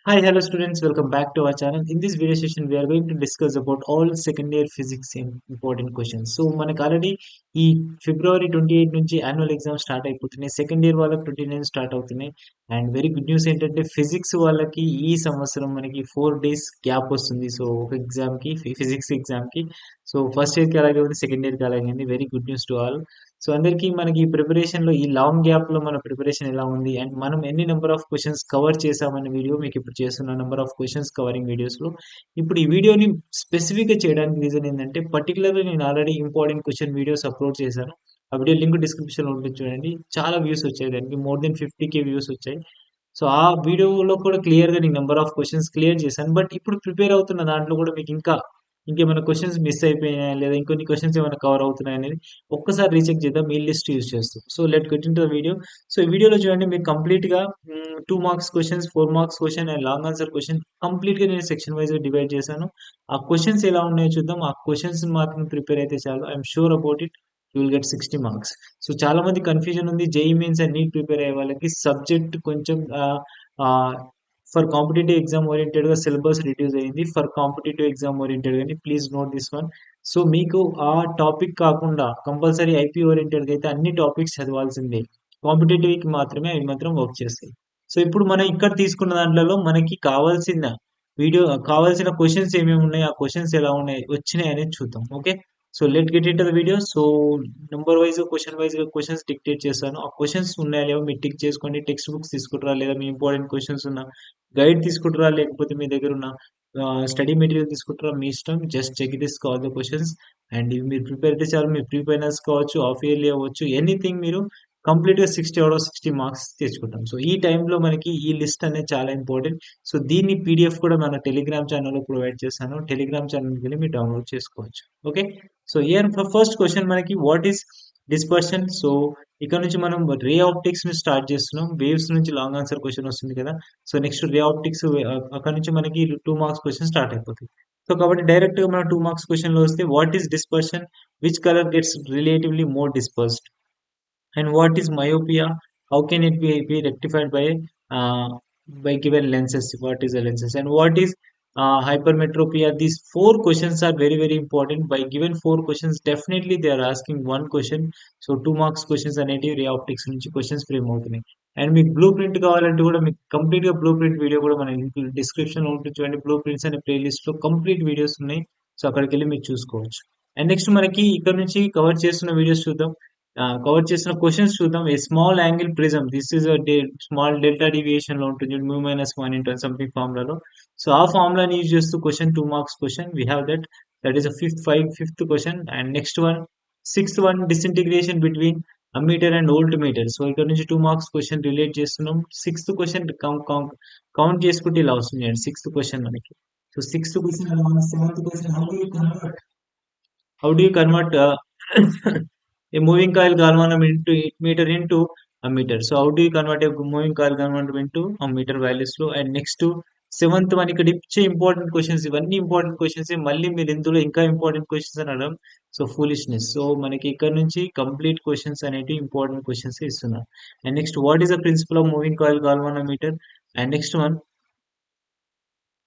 Hi, hello students, welcome back to our channel. In this video session, we are going to discuss about all second year physics important questions. So, మనకు already ఈ ఫిబ్రవరి 28 నుంచి annual exam start అయిపోతున్నాయి. Second year వాళ్ళకి 29 start అవుతున్నాయి. And very good news ఏంటంటే physics వాళ్ళకి ఈ సంవత్సరం మనకి 4 days గ్యాప్ వస్తుంది. సో, ఒక ఎగ్జామ్కి ఫిజిక్స్ ఎగ్జామ్కి. సో, ఫస్ట్ ఇయర్కి అలాగే ఉంది, సెకండ్ ఇయర్కి అలాగే ఉంది. Very good news to all. So అందరికీ మనకి ఈ ప్రిపరేషన్‌లో ఈ లాంగ్ గ్యాప్‌లో మన ప్రిపరేషన్ ఎలా ఉంది? అండ్ మనం ఎన్ని నంబర్ ఆఫ్ క్వెషన్స్ కవర్ చేసామనే వీడియో మీకు ఇప్పుడు చేస్తున్న నంబర్ ఆఫ్ క్వెషన్స్ కవరింగ్ వీడియోస్‌లో. ఇప్పుడు ఈ వీడియోని స్పెసిఫిక్‌గా చేయడానికి రీజన్ ఏందంటే పర్టిక్యులర్‌గా నేను already important question videos upload చేశాను. ఆ వీడియో లింక్ డిస్క్రిప్షన్‌లో ఉంటుంది చూడండి. చాలా వ్యూస్ వచ్చాయి దానికి. మోర్ దెన్ 50,000 వ్యూస్ వచ్చాయి. సో, ఆ వీడియోలో కూడా క్లియర్‌గా నేను నంబర్ ఆఫ్ క్వెషన్స్ క్లియర్ చేశాను. బట్ ఇప్పుడు ప్రిపేర్ అవుతున్న దాంట్లో కూడా మీకు ఇంకేమైనా క్వెషన్స్ మిస్ అయిపోయినాయా? లేదా ఇంకొన్ని క్వెషన్స్ ఏమైనా కవర్ అవుతున్నాయా అనేది ఒక్కసారి రీచెక్ చేద్దాం ఈ లిస్ట్ యూజ్ చేస్తూ. So, let get into the video. So, ఈ వీడియోలో చూడండి మీరు కంప్లీట్‌గా 2 marks questions, 4 marks question and long answer question కంప్లీట్‌గా నేను సెక్షన్ వైస్‌గా డివైడ్ చేశాను. ఆ క్వెషన్స్ ఎలా ఉన్నాయో చూద్దాం. ఆ క్వెషన్స్ మాత్రం ప్రిపేర్ అయితే చాలు. I am sure about it. You will get 60 marks. So, చాలా మంది కన్‌ఫ్యూజన్ ఉంది. JEE Mains and NEET prepare అయ్యే వాళ్ళకి సబ్జెక్ట్ కొంచెం ఆహ్, ఫర్ కాంపిటీటివ్ ఎగ్జామ్ ఓరియెంటెడ్‌గా సిలబస్ రిడ్యూస్ అయింది. ఫర్ కాంపిటీటివ్ ఎగ్జామ్ ఓరియెంటెడ్ గాని please note this one. So, మీకు ఆ టాపిక్ కాకుండా కంపల్సరీ ఐపీ ఓరియెంటెడ్‌గా అయితే అన్ని టాపిక్స్ చదవాల్సిందే. కాంపిటీటివ్‌కి మాత్రమే అవి మాత్రం వర్క్ చేస్తాయి. సో, ఇప్పుడు మనం ఇక్కడ తీసుకున్న దాంట్లలో మనకి కావాల్సిన క్వెషన్స్ ఏమేమి ఉన్నాయి? ఆ క్వెషన్స్ ఎలా ఉన్నాయి? వచ్చినాయి అనేది చూద్దాం. Okay. So, let get into the video. So, number వైస్‌గా, క్వెషన్ వైస్‌గా క్వెషన్స్ డిక్టేట్ చేస్తాను. ఆ క్వెషన్స్ ఉన్నాయో లేవో మీరు టిక్ చేసుకోండి. టెక్స్ట్ బుక్స్ తీసుకుంటారా? లేదా మీ ఇంపార్టెంట్ క్వెషన్స్ ఉన్న గైడ్ తీసుకుంటారా? లేకపోతే మీ దగ్గర ఉన్న స్టడీ మెటీరియల్ తీసుకుంటారా? మీ ఇష్టం. Just check this all the questions. And ఇవి మీరు ప్రిపేర్ అయితే చాలు. మీరు ప్రీ ఫైనల్స్ కావచ్చు, హాఫ్ ఇయర్లీ అవ్వచ్చు. ఎనీథింగ్ మీరు కంప్లీట్‌గా 60 ఔట్ ఆఫ్ 60 మార్క్స్ తెచ్చుకుంటాం. సో, ఈ టైంలో మనకి ఈ లిస్ట్ అనేది చాలా ఇంపార్టెంట్. సో, దీన్ని పీడీఎఫ్ కూడా మన టెలిగ్రామ్ ఛానెల్‌లో ప్రొవైడ్ చేశాను. టెలిగ్రామ్ ఛానెల్‌కి వెళ్లి మీరు డౌన్‌లోడ్ చేసుకోవచ్చు. Okay. So, here first question మనకి వాట్ ఈస్ డిస్పర్షన్? సో, ఇక్కడ నుంచి మనం రే ఆప్టిక్స్‌ని స్టార్ట్ చేస్తున్నాం. వేవ్స్ నుంచి లాంగ్ ఆన్సర్ క్వెషన్ వస్తుంది కదా! సో, నెక్స్ట్ రే ఆప్టిక్స్ అక్కడ నుంచి మనకి 2 మార్క్స్ క్వెషన్ స్టార్ట్ అయిపోతాయి. సో, కాబట్టి డైరెక్ట్‌గా మనం 2 మార్క్స్ క్వెషన్‌లో వస్తే what is dispersion? Which colour gets relatively more dispersed? And what is myopia? How can it be rectified uh, by given lenses? What is the lenses? And what is hypermetropia? These four questions are very very important. By given four questions, definitely they are asking one question. So 2 marks questions అనేటివి రే optics నుంచి questions frame అవుతున్నాయి. And మీకు blue print కావాలంటే కూడా మీకు complete గా blue print video కూడా మన డిస్క్రిప్షన్ లో ఉంటుంది చూడండి. బ్లూ ప్రింట్స్ అనే ప్లేలిస్ట్ లో కంప్లీట్ వీడియోస్ ఉన్నాయి. సో అక్కడికి వెళ్ళి మీరు చూసుకోవచ్చు. అండ్ నెక్స్ట్ మనకి ఇక్కడ నుంచి కవర్ చేస్తున్న వీడియోస్ చూద్దాం. కవర్ చేసిన క్వశ్చన్స్ చూద్దాం. A small angle prism this is small delta deviation లో ఉంటుంది మ్యూ మైనస్ 1 ఇంటూ సంథింగ్ ఫార్ములాలో. సో ఆ ఫార్ములాని యూజ్ చేస్తూ question 2 marks question we have that is fifth question. And next one sixth one disintegration between ammeter and voltmeter. So ఇక్కడ నుంచి 2 marks question relate చేస్తున్నాం. Sixth question count చేసుకుంటే ఇలా వస్తుంది అండి. సిక్స్త్ క్వశ్చన్ మనకి. So sixth question, seventh question, how do you convert a moving coil galvanosum into meter into a meter? So how do you convert a moving coil galvanosum into a meter values లో? And next seventh one ఇక్కడ ఇచ్చే important questions ఇవన్నీ important questions. మళ్ళీ మీరు ఇందులో ఇంకా important questions అని అడగడం సో ఫూలిష్నెస్. సో మనకి ఇక్కడ నుంచి కంప్లీట్ క్వశ్చన్స్ అనేవి ఇంపార్టెంట్ క్వశ్చన్స్ ఇస్తున్నారు. And next what is the principle of moving coil galvanometer? And next one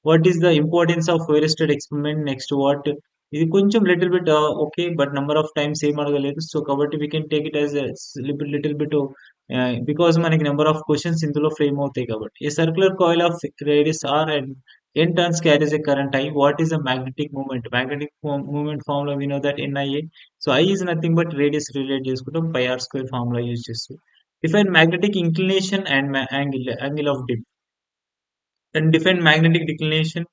what is the importance of Weyerstedt experiment? Next what ఇది కొంచెం little bit okay, but number of times ఏం అడగలేదు. So కాబట్టి we can take it as little bit because మనకి number of questions ఇందులో frame అవుతాయి కాబట్టి. A circular coil of radius R and n turns carries a current I. What is the magnetic moment? Magnetic moment formula we know that NIA. So I is nothing but radius relate చేసుకుంటాం pi r square formula use చేస్తూ. Define magnetic inclination and angle of dip. And define magnetic declination.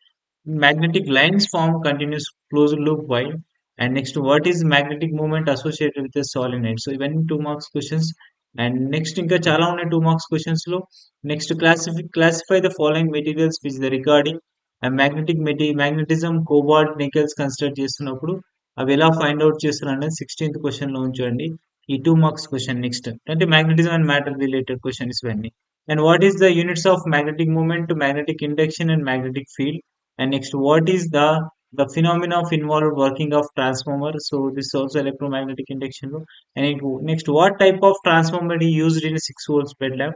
Magnetic lines form continuous closed loop while. And next, what is magnetic moment associated with a solenoid? So even 2 marks questions. And next ఇంకా చాలా ఉన్నాయి 2 marks questions లో. Next classify the following materials which the regarding magnetism cobalt nickels consider చేస్తున్నప్పుడు అవి ఎలా find out చేస్తున్నారు అనేది 16th question లో ఉంచండి. ఈ 2 marks క్వశ్చన్ నెక్స్ట్ అంటే magnetism and matter related questions ఇవన్నీ. And what is the units of magnetic moment to magnetic induction and magnetic field? And next, what is the phenomena of involved working of transformer? So this is also electromagnetic induction. And next, what type of transformer is used in a 6 volts bed lamp?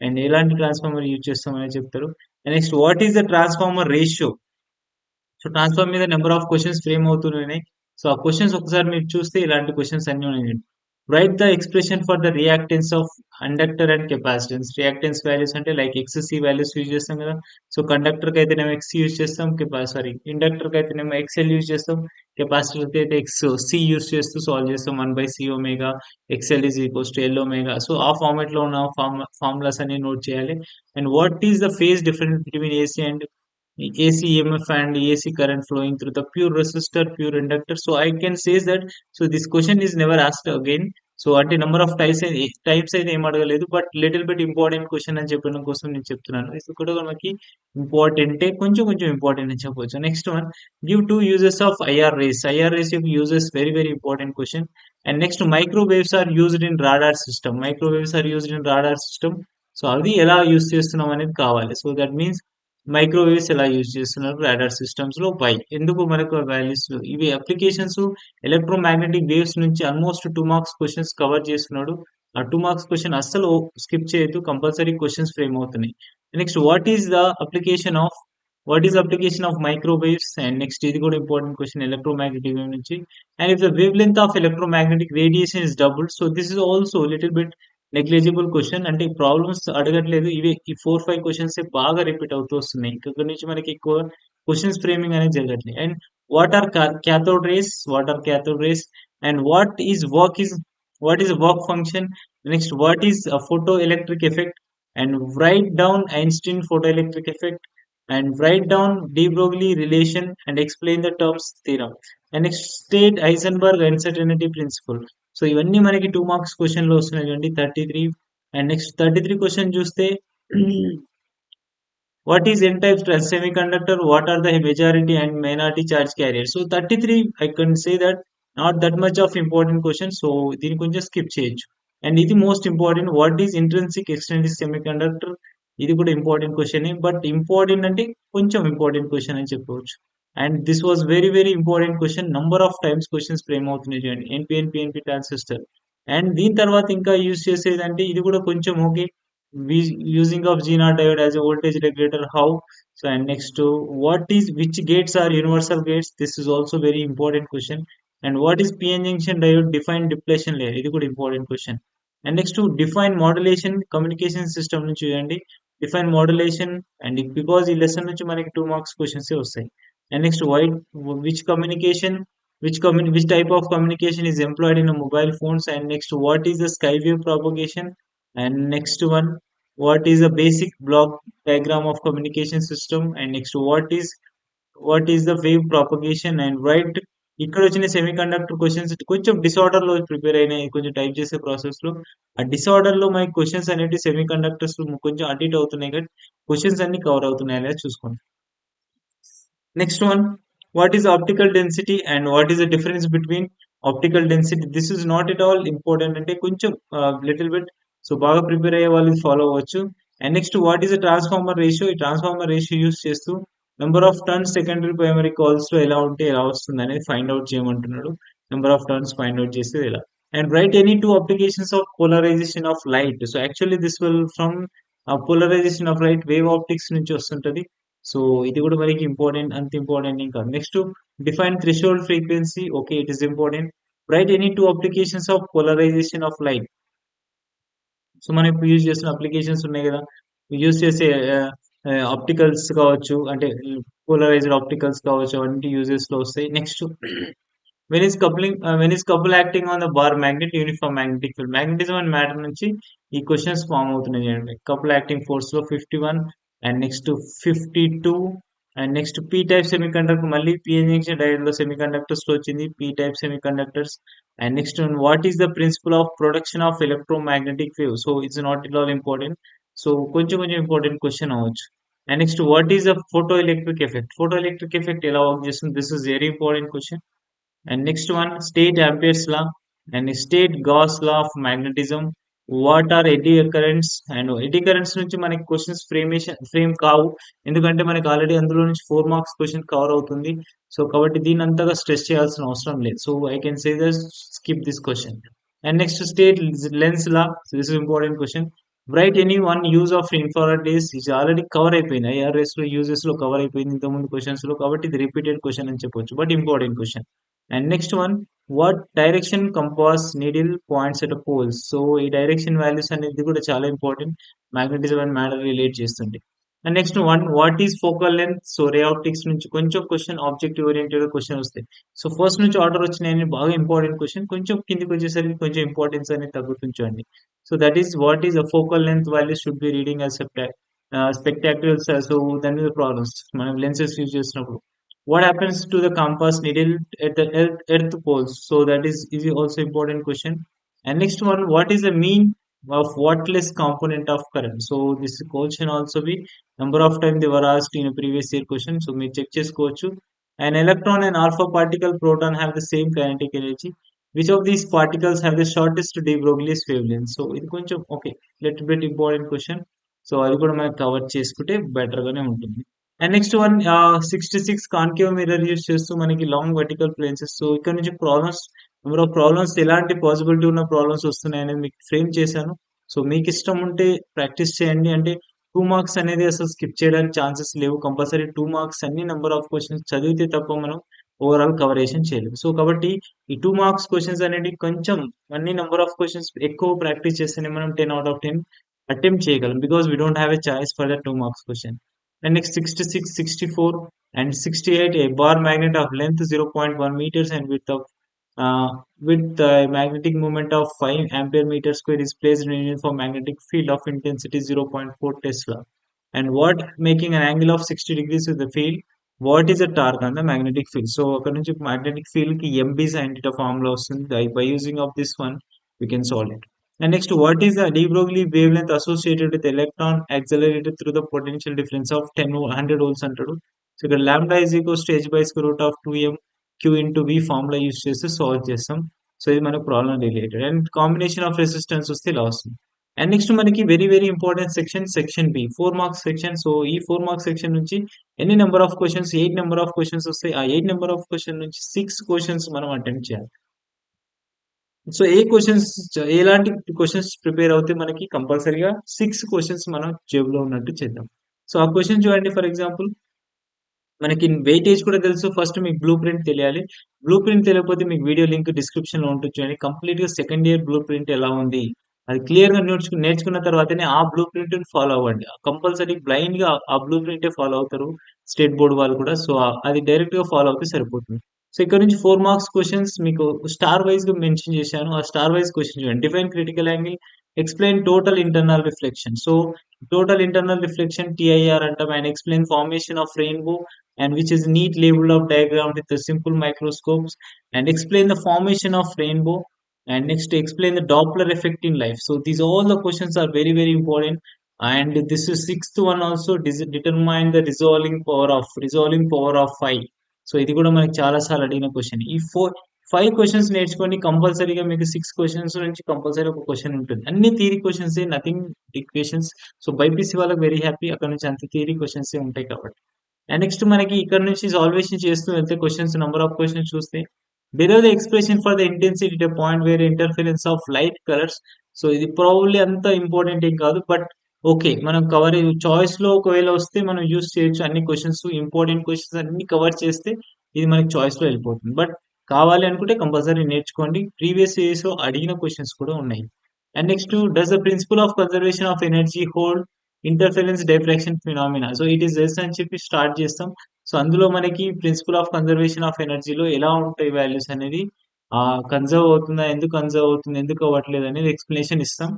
And ఎలాంటి transformer use చేస్తాం అనేది చెప్తారు. And next what is the transformer ratio. So transformer మీద number of questions frame అవుతున్నాయి. So ఆ questions ఒకసారి మీరు చూస్తే ఇలాంటి క్వశ్చన్స్ అన్ని ఉన్నాయి. Right the expression for the reactance of conductor and capacitance. Reactance values అంటే లైక్ ఎక్స్ వాల్యూస్ యూజ్ చేస్తాం కదా. సో కండక్టర్ కి అయితేనేమో ఎక్స్ యూజ్ చేస్తాం, సారీ ఇండక్టర్ కి అయితేనేమో ఎక్స్ఎల్ యూజ్ చేస్తాం, కెపాసిటర్ కి అయితే ఎక్స్ సి యూజ్ చేస్తూ సాల్వ్ చేస్తాం. 1/c omega XL is equals to L omega. So ఆ ఫార్మాట్ లో ఉన్న ఫార్ములాస్ అన్ని నోట్ చేయాలి. And what is the phase difference between AC and AC EMF and AC current flowing through the pure resistor, pure inductor. So I can say that. So this question is never asked again. So అంటే number of types అయితే ఏం అడగలేదు, but little bit important question అని చెప్పడం కోసం నేను చెప్తున్నాను. ఇది కూడా మనకి ఇంపార్టెంటే, కొంచెం కొంచెం ఇంపార్టెంట్ అని చెప్పవచ్చు. Next one, give two uses of IR rays. IR rays యొక్క uses very very important question. And next microwaves are used in radar system. Microwaves are used in radar system. So అది ఎలా use చేస్తున్నాం అనేది కావాలి. So that means microwaves ఎలా use చేస్తున్నారు radar systems లో, why, ఎందుకు మనకు వాల్యూస్ ఇవి అప్లికేషన్స్. ఎలక్ట్రోమాగ్నెటిక్ వేవ్స్ నుంచి ఆల్మోస్ట్ 2 మార్క్స్ క్వశ్చన్స్ కవర్ చేస్తున్నాడు. ఆ 2 మార్క్స్ క్వశ్చన్ అస్సలు స్కిప్ చేయొద్దు, కంపల్సరీ క్వశ్చన్స్ ఫ్రేమ్ అవుతున్నాయి. Next what is application of microwaves. And next ఇది కూడా ఇంపార్టెంట్ క్వశ్చన్ ఎలక్ట్రోమాగ్నెటిక్ వేవ్ నుంచి. And if the wave length of electromagnetic radiation is double. So this is also little bit negligible question. అంటే problems అడగట్లేదు, ఇవి ఈ 4-5 questions బాగా repeat అవుతూ వస్తున్నాయి. ఇక్కడ నుంచి మనకి ఎక్కువ క్వశ్చన్స్ ఫ్రేమింగ్ అనేది జరగట్లేదు. And what are cathode rays and what is work function. Next what is photoelectric effect and write down Einstein photoelectric effect and write down de Broglie relation and explain the terms theorem. And next, state Heisenberg uncertainty principle. So ఇవన్నీ మనకి 2 marks question లో వస్తున్నాయి చూడండి, 33. And next 33 question చూస్తే what is n type semiconductor, what are the majority and minority charge carriers. So 33 I can say that not that much of important question, so దీని కొంచెం skip చేయొచ్చు. And ఇది most important, what is intrinsic extensive semiconductor. ఇది కూడా important question, but important అంటే కొంచెం important question అని చెప్పవచ్చు. And this was very very important question, number of times questions frame అవుతున్నాయి చూడండి, ఎన్పిఎన్ పిఎన్పి ట్రాన్సిస్టర్. అండ్ దీని తర్వాత ఇంకా యూజ్ చేసేది అంటే ఇది కూడా కొంచెం okay, using of Zener diode as a voltage regulator, how. So and next to which gates are universal gates. This is also very important question. And what is PN junction diode, define depletion layer. ఇది కూడా important question. And next to define modulation communication system నుంచి చూడండి, define modulation. And because ఈ lesson నుంచి మనకి 2 marks questions వస్తాయి. And next which communication which type of communication is employed in a mobile phones. And next, what is the sky wave propagation. And next one, what is the basic block diagram of communication system. And next, what is the wave propagation. And right, ఇక్కడ వచ్చిన semi conductor questions కొంచెం disorder లో prepare అయినాయి, కొంచెం type చేసే process లో. ఆ disorder లో మనకి క్వశ్చన్స్ అనేవి సెమీ కండక్టర్స్ కొంచెం అటు ఇటు అవుతున్నాయి, కాబట్టి క్వశ్చన్స్ అన్ని కవర్ అవుతున్నాయి అనేది చూసుకోండి. Next one, what is optical density and what is the difference between optical density. This is not at all important, అంటే కొంచెం లిటిల్ బిట్, సో బాగా ప్రిపేర్ అయ్యే వాళ్ళు ఫాలో అవ్వచ్చు. And next, what is the transformer ratio. ఈ transformer ratio use చేస్తూ number of turns secondary primary coils లో ఎలా ఉంటే ఎలా వస్తుంది అనేది ఫైండ్ అవుట్ చేయమంటున్నాడు. Number of turns find out చేసేది ఎలా. And write any 2 applications of polarisation of light. So actually this will from polarisation of light wave optics నుంచి వస్తుంటది. సో ఇది కూడా మనకి ఇంపార్టెంట్, అంత ఇంపార్టెంట్ ఇంకా. Next, define threshold frequency. Okay, it is important. Right any 2 applications of polarisation of light. So మనం ఇప్పుడు use చేస్తున్న అప్లికేషన్స్ ఉన్నాయి కదా, యూజ్ చేసే ఆప్టికల్స్ కావచ్చు, అంటే పోలరైజ్డ్ ఆప్టికల్స్ కావచ్చు, అవన్నీ యూజెస్ లో వస్తాయి. Next, when is couple acting on the bar magnet, uniform magnetic field. Magnetism and matter నుంచి ఈ క్వశ్చన్స్ ఫామ్ అవుతున్నాయి చూడండి. కపుల్ యాక్టింగ్ ఫోర్స్ లో 51. And next 52. And next P type semiconductor, మళ్ళీ పిఎన్ జంక్షన్ డయోడ్ లో semiconductors లో వచ్చింది P type semiconductors. And next, what is the principle of production of electromagnetic wave. So it's not it all important, so కొంచెం కొంచెం important question అవ్వచ్చు. And next, what is the photoelectric effect. Photoelectric effect ఎలా work చేస్తుంది, this is very important question. And next one, state Ampere's law and state Gauss law of magnetism. What are eddy currents. And eddy currents నుంచి మనకి questions frame కావు, ఎందుకంటే మనకి already అందులో నుంచి 4 marks question cover అవుతుంది. So కాబట్టి దీని అంతగా స్ట్రెస్ చేయాల్సిన అవసరం లేదు. So I can say that skip this question. And next, state lens law. This is important question. Right any one use of infrared race ఇది ఆల్రెడీ కవర్ అయిపోయింది. IRS లో యూజెస్ లో కవర్ అయిపోయింది ఇంతకుముందు క్వశ్చన్స్ లో, కాబట్టి ఇది రిపీటెడ్ క్వశ్చన్ అని చెప్పొచ్చు, but important question. And next one, what direction compass needle points at poles. So ఈ డైరెక్షన్ వాల్యూస్ అనేది కూడా చాలా important, magnetism and matter relate చేస్తుంది. And next one, what is focal length. So ray optics నుంచి కొంచెం question objective oriented question వస్తాయి. So first నుంచి order వచ్చినాయని బాగా ఇంపార్టెంట్ క్వశ్చన్, కొంచెం కిందికి వచ్చేసరికి కొంచెం ఇంపార్టెన్స్ అనేది తగ్గుతుంచండి. So that is what is a focal length value should be reading as spectacular. So then the problems మనం lenses use చేసినప్పుడు what happens to the compass needle at the earth poles. So that is also important question. And next one, what is the mean of wattless component of current. So this question also be number of time they were asked in a previous year question, so మీరు check చేసుకోవచ్చు. An electron and alpha particle proton have the same kinetic energy. Which of these particles have the shortest de Broglie's wavelength. So ఇది కొంచెం okay, little bit important question. So అది కూడా మనం cover చేసుకుంటే better గానే ఉంటుంది. And next one, 66 concave mirror use చేస్తూ మనకి లాంగ్ వర్టికల్ ప్లేన్సెస్. సో ఇక్కడ నుంచి ప్రాబ్లమ్స్, నెంబర్ ఆఫ్ ప్రాబ్లమ్స్, ఎలాంటి పాసిబిలిటీ ఉన్న ప్రాబ్లమ్స్ వస్తున్నాయి అనేది మీకు ఫ్రేమ్ చేశాను. సో మీకు ఇష్టం ఉంటే ప్రాక్టీస్ చేయండి. అంటే 2 మార్క్స్ అనేది అసలు స్కిప్ చేయడానికి ఛాన్సెస్ లేవు. కంపల్సరీ 2 మార్క్స్ అన్ని నెంబర్ ఆఫ్ క్వశ్చన్స్ చదివితే తప్ప మనం ఓవరాల్ కవరేషన్ చేయలేము. సో కాబట్టి ఈ 2 మార్క్స్ క్వశ్చన్స్ అనేది కొంచెం అన్ని నెంబర్ ఆఫ్ క్వశ్చన్స్ ఎక్కువ ప్రాక్టీస్ చేస్తేనే మనం 10 out of 10 అటెంప్ట్ చేయగలం, because we don't have a choice for the 2 marks question. And next 66, 64 and 68, a bar magnet of length 0.1 meters and width of with magnetic moment of 5 ampere meter square is placed in uniform magnetic field of intensity 0.4 Tesla. And what making an angle of 60 degrees with the field, what is the torque on the magnetic field. So అక్కడ నుంచి magnetic field కి MB sin theta formula వస్తుంది. By using of this one we can solve it. And next, what is the de Broglie wavelength associated with electron accelerated through the potential difference of 100 volts అంటాడు. So ఇక్కడ lambda is equals to h by square root of 2m q into v formula use చేసి solve చేస్తాం. So ఇది మనకు problem related. And combination of resistance వస్తే ఇలా వస్తుంది. And next మనకి very very important section, section B, 4 marks section. So ఈ 4 marks section నుంచి ఎన్ని number of questions, 8 number of questions వస్తాయి. ఆ 8 నెంబర్ ఆఫ్ క్వశ్చన్ నుంచి 6 క్వశ్చన్స్ మనం అటెంప్ట్ చేయాలి. సో ఏ క్వశ్చన్స్, ఎలాంటి క్వశ్చన్స్ ప్రిపేర్ అవుతే మనకి కంపల్సరీగా 6 క్వశ్చన్స్ మనం జేబులో ఉన్నట్టు చేద్దాం. సో ఆ క్వశ్చన్ చూడండి. ఫర్ ఎగ్జాంపుల్ మనకి వెయిటేజ్ కూడా తెలుసు. ఫస్ట్ మీకు బ్లూ ప్రింట్ తెలియాలి. బ్లూ ప్రింట్ తెలియకపోతే మీకు వీడియో లింక్ డిస్క్రిప్షన్ లో ఉంటుంది చూడండి. కంప్లీట్ గా సెకండ్ ఇయర్ బ్లూ ప్రింట్ ఎలా ఉంది అది క్లియర్ గా నేర్చుకున్న తర్వాతనే ఆ బ్లూ ప్రింట్ ఫాలో అవ్వండి. కంపల్సరీ బ్లైండ్ గా ఆ బ్లూ ప్రింటే ఫాలో అవుతారు స్టేట్ బోర్డ్ వాళ్ళు కూడా. సో అది డైరెక్ట్ గా ఫాలో అవుతే సరిపోతుంది. సో ఇక్కడ నుంచి 4 మార్క్స్ క్వశ్చన్స్ మీకు స్టార్ వైజ్ గా మెన్షన్ చేశాను. ఆ స్టార్ వైజ్ క్వశ్చన్ చూడండి. Define critical angle, explain total internal reflection. So total internal reflection TIR అంటాం. And explain formation of rainbow, and which is neat label of diagram with the simple microscopes, and explain the formation of rainbow, and next explain the Doppler effect in life. So these all the questions are very very important. And this is sixth one also, determine the resolving power of 5. So ఇది కూడా మనకి చాలా సార్లు అడిగిన question. ఈ 5 questions నేర్చుకోండి. కంపల్సరీగా మీకు 6 క్వశ్చన్స్ నుంచి కంపల్సరీ ఒక క్వశ్చన్ ఉంటుంది. అన్ని theory questions, nothing equations. So BiPC వాళ్ళకి వెరీ హ్యాపీ, అక్కడ నుంచి అంత థియరీ క్వశ్చన్స్ ఉంటాయి కాబట్టి. అండ్ నెక్స్ట్ మనకి ఇక్కడ నుంచి సాల్వేషన్ చేస్తూ వెళ్తే క్వశ్చన్స్, నెంబర్ ఆఫ్ క్వశ్చన్స్ చూస్తే, below the expression for the intensity at point where interference of light colours. So ఇది ప్రాబబ్లీ అంత ఇంపార్టెంట్ ఏం కాదు, బట్ ఓకే మనం కవర్ చాయిస్ లో ఒకవేళ వస్తే మనం యూస్ చేయొచ్చు. అన్ని క్వశ్చన్స్ ఇంపార్టెంట్ క్వశ్చన్స్ అన్ని కవర్ చేస్తే ఇది మనకి చాయిస్ లో వెళ్ళిపోతుంది. బట్ కావాలి అనుకుంటే కంపల్సరీ నేర్చుకోండి. ప్రీవియస్ ఇయర్స్ లో అడిగిన క్వశ్చన్స్ కూడా ఉన్నాయి. And next, does the principle of conservation of energy hold interference diffraction phenomena. So it is yes అని చెప్పి స్టార్ట్ చేస్తాం. సో అందులో మనకి ప్రిన్సిపల్ ఆఫ్ కన్జర్వేషన్ ఆఫ్ ఎనర్జీలో ఎలా ఉంటాయి వాల్యూస్ అనేది, కన్జర్వ్ అవుతుందా, ఎందుకు కన్జర్వ్ అవుతుంది, ఎందుకు అవ్వట్లేదు అనేది ఎక్స్ప్లెనేషన్ ఇస్తాం.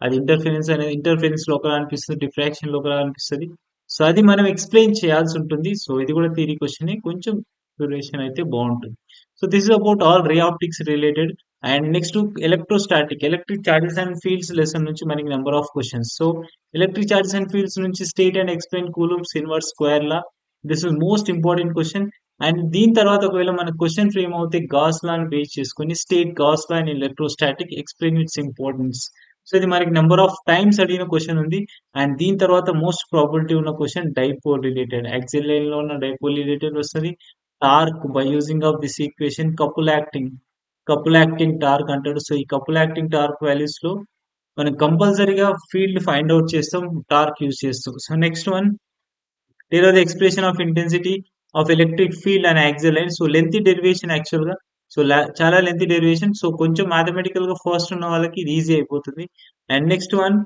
అది ఇంటర్ఫరెన్స్ లో ఒకలా అనిపిస్తుంది, డిఫ్రాక్షన్ లో ఒకలా అనిపిస్తుంది. సో అది మనం ఎక్స్ప్లెయిన్ చేయాల్సి ఉంటుంది. సో ఇది కూడా థియరీ క్వశ్చన్, కొంచెం ప్రిపరేషన్ అయితే బాగుంటుంది. So this is about all ray optics related. And next electrostatic, electric charges and fields lesson నుంచి మనకి number of questions. So electric charges and fields నుంచి state and explain Coulomb's inverse square law. This is most important question. And దీని తర్వాత ఒకవేళ మన question frame అవుతే Gauss law ని base చేసుకుని state Gauss law and electrostatic, explain its importance. So ఇది మనకి నెంబర్ ఆఫ్ టైమ్స్ అడిగిన క్వశ్చన్ ఉంది. అండ్ దీని తర్వాత మోస్ట్ ప్రాబిలిటీ ఉన్న question dipole related, axle line లో ఉన్న డైపోల్ రిలేటెడ్ వస్తుంది. Torque by using of this equation, couple acting torque అంటాడు. సో ఈ కపుల్ యాక్టింగ్ టార్క్ వాల్యూస్ లో మనం కంపల్సరీగా ఫీల్డ్ ఫైండ్ అవుట్ చేస్తాం టార్క్ యూజ్ చేస్తాం. So next one, there are the expression of intensity of electric field and axial line. So lengthy derivation actual గా, so చాలా lengthy derivation. So కొంచెం mathematical గా first ఉన్న వాళ్ళకి ఇది ఈజీ అయిపోతుంది. అండ్ నెక్స్ట్ వన్,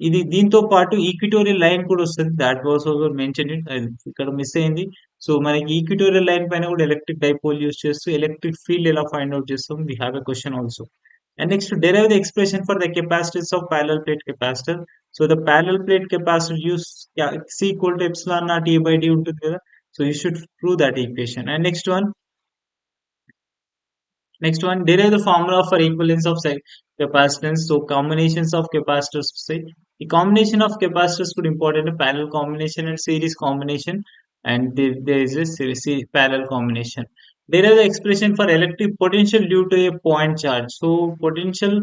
ఇది దీంతో పాటు ఈక్విటోరియల్ లైన్ కూడా వస్తుంది. That was also mention it, ఇక్కడ మిస్ అయింది. సో మనకి ఈక్విటోరియల్ లైన్ పైన కూడా ఎలక్ట్రిక్ డైపోల్ యూస్ చేస్తూ ఎలక్ట్రిక్ ఫీల్డ్ ఎలా ఫైండ్ అవుట్ చేస్తాం, we have a question also. And next, to derive the expression for the capacitance of parallel plate capacitor. So the parallel plate capacitor use C equal to epsilon naught A by D ఉంటుంది కదా. So you should prove that equation. And next one, derive the formula for equivalence of capacitance. So combinations of capacitors. Say the combination of capacitors could important a parallel combination and series combination, and there is a parallel combination. Derive the expression for electric potential due to a point charge. So potential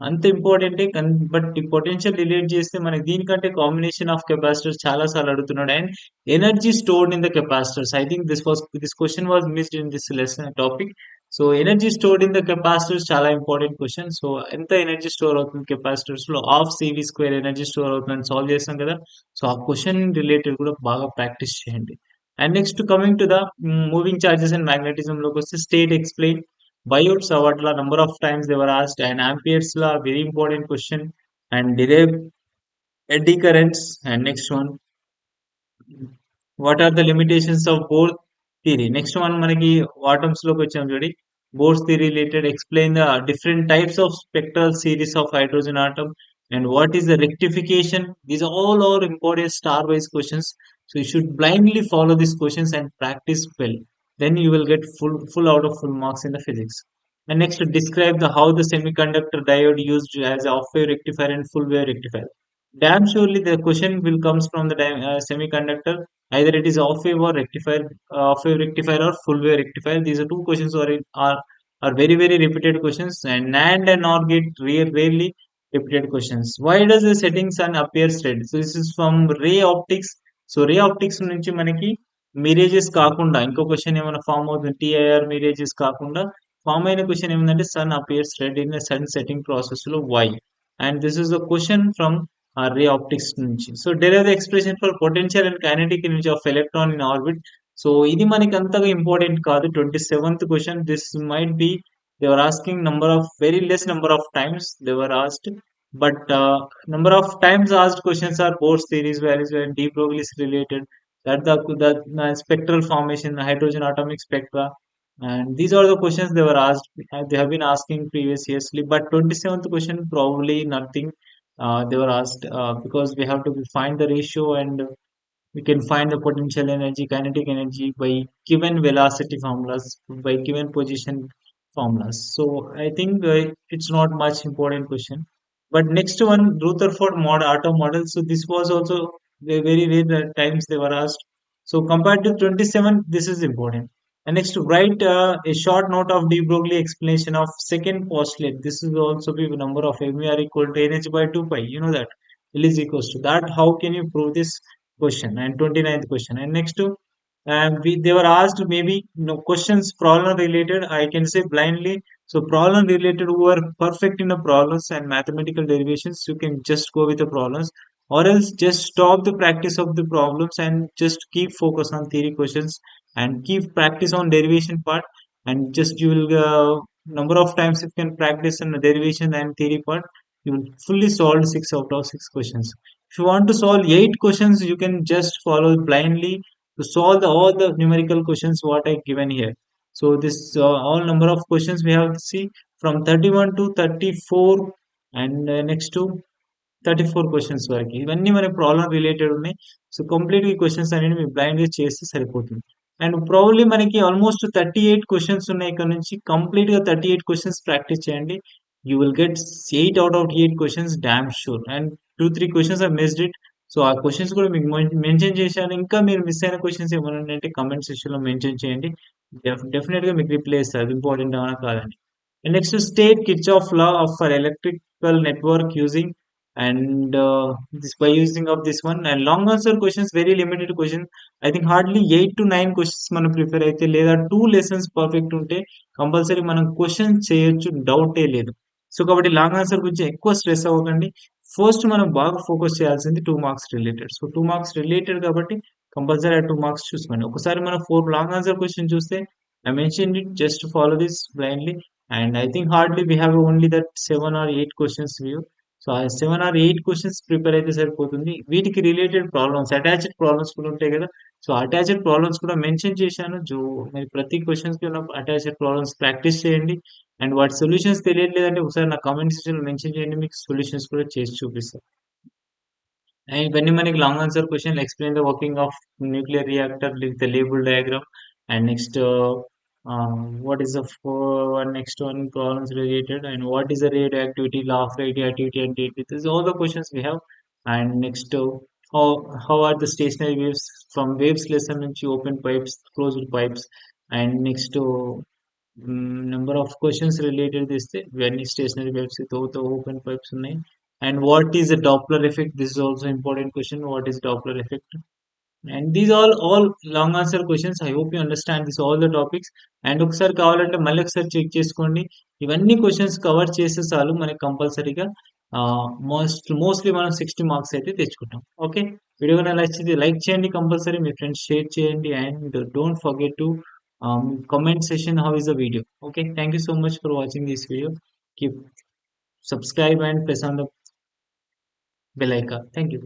అంత ఇంపార్టెంటే, but ఈ potential relate చేస్తే మనకి దీనికంటే combination of capacitors చాలా సార్లు అడుగుతున్నాడు. And energy stored in the capacitors, I think this question was missed in this lesson topic. So energy stored in the capacitors చాలా ఇంపార్టెంట్ క్వశ్చన్. సో ఎంత energy store అవుతుంది capacitors లో, half CV square energy store అవుతుందని solve చేస్తాం కదా. So ఆ question related కూడా బాగా ప్రాక్టీస్ చేయండి. And next coming to the moving charges and magnetism లోకి వస్తే, state explain Biots Savatla, number of times they were asked, and amperes law, very important question, and derive eddy currents. And next one, what are the limitations of Bohr theory? Next one, మనకి atoms లోకి వచ్చాం చూడి. Bohr's theory related, explain the different types of spectral series of hydrogen atom and what is the rectification. These all are important star-wise questions. So you should blindly follow these questions and practice well. Then you will get full out of full marks in the physics. And next, describe the how the semiconductor diode used as a off-wave rectifier and full-wave rectifier. Damn surely the question will comes from the semiconductor. Either it is off wave rectifier or full wave rectifier. These are two questions are very very repeated questions. And NAND and OR gate rarely repeated questions. Why does the setting sun appears red? So this is from ray optics. So ray optics నుంచి మనకి mirages కాకుండా ఇంకో question ఏమైనా form అవుతుంది, TIR mirages కాకుండా form అయిన question ఏమిటంటే sun appears red in sun setting process లో why. And this is the question from ray optics నుంచి. So derive the expression for potential and kinetic energy of electron in orbit. So ఇది మనకి అంతగా important కాదు. 27th question, this might be they are asking number of very less number of times they were asked, but number of times asked questions are Bohr's theories, values, and de Broglie's related, that the spectral formation, the hydrogen atomic spectra, and these are the questions they were asked. They have been asking previous yearsly, but 27th question probably nothing. They were asked because we have to find the ratio, and we can find the potential energy, kinetic energy by given velocity formulas, by given position formulas. So I think it's not much important question. But next one, Rutherford atom model. So this was also very rare times they were asked. So compared to 27, this is important. And next, write a short note of de Broglie explanation of second postulate. This is also be number of MER equal to NH by 2 pi. You know that L is equals to that. How can you prove this question? And 29th question. And next to they were asked maybe questions problem related. I can say blindly. So problem related, who are perfect in the problems and mathematical derivations, you can just go with the problems, or else just stop the practice of the problems and just keep focus on theory questions and keep practice on derivation part. And just you will number of times you can practice in the derivation and theory part, you will fully solve 6 out of 6 questions. If you want to solve 8 questions, you can just follow blindly to solve all the numerical questions what I given here. So this all number of questions we have to see from 31 to 34, and next to 34 questions వరకు ఇవన్నీ మన problem related ఉన్నాయి. So complete ఈ questions అనేది మీరు blind గా చేస్తే సరిపోతుంది. అండ్ ప్రాబ్లీ మనకి ఆల్మోస్ట్ 38 క్వశ్చన్స్ ఉన్నాయి. ఇక్కడ నుంచి కంప్లీట్ గా 38 క్వశ్చన్స్ ప్రాక్టీస్ చేయండి. You will get 8 out of 8 questions damn sure. And 2-3 questions I missed it. So ఆ క్వశ్చన్స్ కూడా మీకు మెన్షన్ చేశాను. ఇంకా మీరు మిస్ అయిన క్వశ్చన్స్ ఏమైనా ఉంటే కమెంట్ సెక్షన్ లో మెన్షన్ చేయండి. డెఫినెట్ గా మీకు రిప్లై ఇస్తారు, అది ఇంపార్టెంట్ అవునా కాదని. And next, state Kirchhoff law of for electrical network using, and this by using of this one. And long answer questions, very limited questions. I think hardly 8 to 9 questions మనం prepare అయితే, లేదా 2 lessons perfect ఉంటే compulsory మనం question చేయొచ్చు, డౌటే లేదు. So కాబట్టి long answer గురించి ఎక్కువ స్ట్రెస్ అవ్వకండి. ఫస్ట్ మనం బాగా ఫోకస్ చేయాల్సింది 2 marks related. So 2 marks related కాబట్టి కంపల్సరీ ఆ 2 మార్క్స్ చూసుకోండి. ఒకసారి మనం 4 లాంగ్ ఆన్సర్ క్వెషన్ చూస్తే I mentioned it just follow this blindly and I think hardly we have only that 7 or 8 questions view. So ఆ 7 ఆర్ 8 క్వెషన్స్ ప్రిపేర్ అయితే సరిపోతుంది. వీటికి రిలేటెడ్ ప్రాబ్లమ్స్, అటాచ్డ్ ప్రాబ్లమ్స్ కూడా ఉంటాయి కదా! సో అటాచ్డ్ ప్రాబ్లమ్స్ కూడా mention చేశాను. మీరు ప్రతి క్వెషన్స్‌కి ఉన్న అటాచ్డ్ ప్రాబ్లమ్స్ ప్రాక్టీస్ చేయండి. అండ్ వాటి సొల్యూషన్స్ తెలియట్లేదంటే ఒకసారి నా కామెంట్ సెక్షన్‌లో మెన్షన్ చేయండి. మీకు సొల్యూషన్స్ కూడా చేసి చూపిస్తా. And ఇవన్నీ మనకి long answer question explain the working of nuclear reactor with the label diagram and next what is the next one problems related and what is the radioactivity law of radioactivity and date this is all the questions we have and next how are the stationary waves from waves lesson నుంచి open pipes closed pipes and next number of questions related this when stationary waves with open pipes ఉన్నాయి and what is the Doppler effect this is also important question what is Doppler effect and these all long answer questions I hope you understand this all the topics and ఒకసారి కావాలంటే మళ్ళీ ఒకసారి check చేసుకోండి ఇవన్నీ questions cover చేసే చాలు మనకి కంపల్సరీగా మోస్ట్లీ మనం 60 మార్క్స్ అయితే తెచ్చుకుంటాం ఓకే వీడియో కనుక నచ్చితే లైక్ చేయండి కంపల్సరీ మీ ఫ్రెండ్స్ షేర్ చేయండి and don't forget to comment section how is the video okay thank you so much for watching this video keep subscribe and press on the bell icon thank you